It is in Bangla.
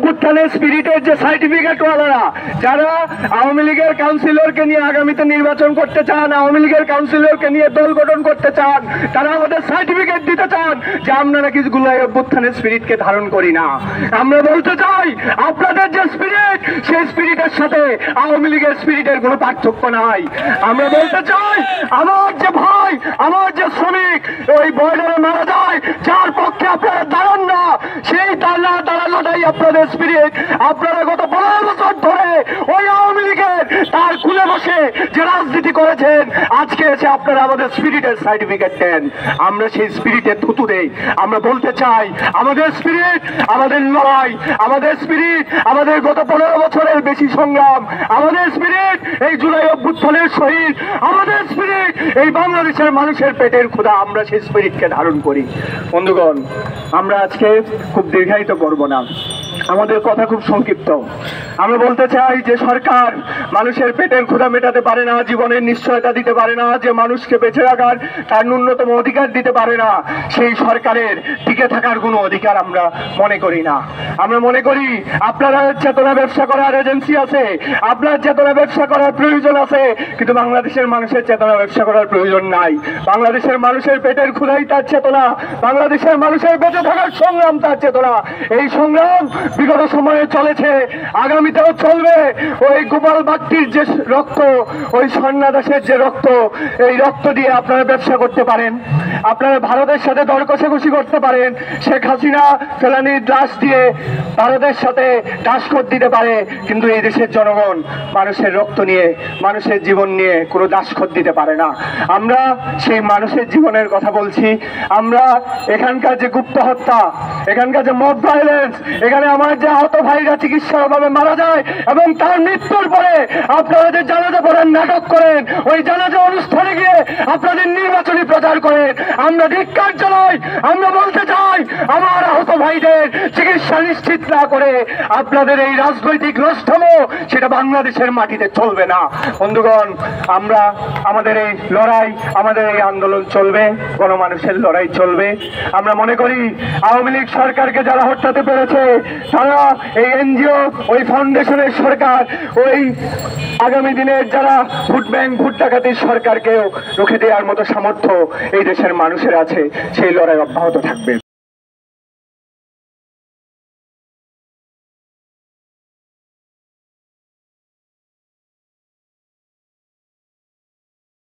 অভ্যুত্থানের স্পিরিটের যে সার্টিফিকেটওয়ালারা, যারা আওয়ামী লীগের কাউন্সিলরকে নিয়ে আগামীতে নির্বাচন করতে চান, আওয়ামী লীগের কাউন্সিলরকে নিয়ে দল গঠন করতে চান, তারা আমাদের সার্টিফিকেট দিতে চান যে আমরা নাকি জুলাই অভ্যুত্থানের স্পিরিটকে ধারণ করি না। আমরা বলতে চাই, আপনাদের যে স্পিরিট, সেই স্পিরিটের সাথে আওয়ামী লীগের স্পিরিটের কোনো পার্থক্য নাই। আমরা বলতে চাই, আমার যে ভাই, আমার যে শ্রমিক ওই বর্ডারে মারা যায়, যার পক্ষে আপনারা দাঁড়ান না, সেই দাঁড়ানোটাই আপনাদের স্পিরিট। আপনারা গত 15 বছর ধরে ওই আওয়ামী লীগের তার খুলে বসে যে রাজনীতি করেছেন, আজকে এসে আপনারা আমাদের স্পিরিটের সার্টিফিকেট দেন। আমরা সেই স্পিরিটে থুতু দেই। আমরা বলতে চাই, আমাদের স্পিরিট, আমাদের লড়াই, আমাদের স্পিরিট, আমাদের গত 15 বছরের বেশি সংগ্রাম, আমাদের স্পিরিট এই জুলাই অভ্যুত্থানের শহীদ, আমাদের স্পিরিট এই বাংলাদেশের মানুষের পেটের ক্ষুধা। আমরা সেই স্পিরিটকে ধারণ করি। বন্ধুগণ, আমরা আজকে খুব দীর্ঘায়িত করব না, আমাদের কথা খুব সংক্ষিপ্ত। আমরা বলতে চাই যে সরকার মানুষের পেটের ক্ষুধা মেটাতে পারে না, জীবনের নিশ্চয়তা দিতে পারে না, যে মানুষকে বেঁচে রাখার তার ন্যূনতম অধিকার দিতে পারে না, সেই সরকারের টিকে থাকার কোনো অধিকার আমরা মনে করি না। আমরা মনে করি আপনারা চেতনা ব্যবসা করার এজেন্সি আছে, আপনার চেতনা ব্যবসা করার প্রয়োজন আছে, কিন্তু বাংলাদেশের মানুষের চেতনা ব্যবসা করার প্রয়োজন নাই। বাংলাদেশের মানুষের পেটের ক্ষুধাই তার চেতনা, বাংলাদেশের মানুষের বেঁচে থাকার সংগ্রাম তার চেতনা। এই সংগ্রাম বিগত সময়ে চলেছে, আগামীতেও চলবে। ওই গোপাল বাগটির যে রক্ত, ওই স্বর্ণা দাসের যে রক্ত, এই রক্ত দিয়ে আপনারা ব্যবসা করতে পারেন, আপনারা ভারতের সাথে দর কষাকষি করতে পারেন, শেখ হাসিনা ফেলানির লাশ দিয়ে ভারতের সাথে দাসখত দিতে পারে, কিন্তু এই দেশের জনগণ মানুষের রক্ত নিয়ে, মানুষের জীবন নিয়ে কোনো দাসখত দিতে পারে না। আমরা সেই মানুষের জীবনের কথা বলছি। আমরা এখানকার যে গুপ্ত হত্যা, এখানকার যে মব ভায়োলেন্স, এখানে আমার যে আহত ভাইরা চিকিৎসার অভাবে মারা যায় এবং তার মৃত্যুর পরে আপনারা যে জানাজা পড়েন, নাটক করেন, ওই জানাজা অনুষ্ঠানে গিয়ে আপনাদের নির্বাচনী প্রচার করেন, আমরা ধিক্কার জানাই। আমরা বলতে চাই, আমার আহত ভাইদের চিকিৎসা নিশ্চিত না করে আপনাদের এই রাজনৈতিক নষ্টম, সেটা বাংলাদেশের মাটিতে চলবে না। বন্ধুগণ, আমরা আমাদের এই লড়াই, আমাদের এই আন্দোলন চলবে, গণমানুষের লড়াই চলবে। আমরা মনে করি আওয়ামী লীগ সরকারকে যারা হটাতে পেরেছে, তারা এই এনজিও, ওই ফাউন্ডেশনের সরকার, ওই আগামী দিনের যারা ভোট ব্যাংক, ভোট ডাকাতির সরকারকেও রুখে দেওয়ার মতো সামর্থ্য এই দেশের মানুষের আছে। সেই লড়াই অব্যাহত থাকবে।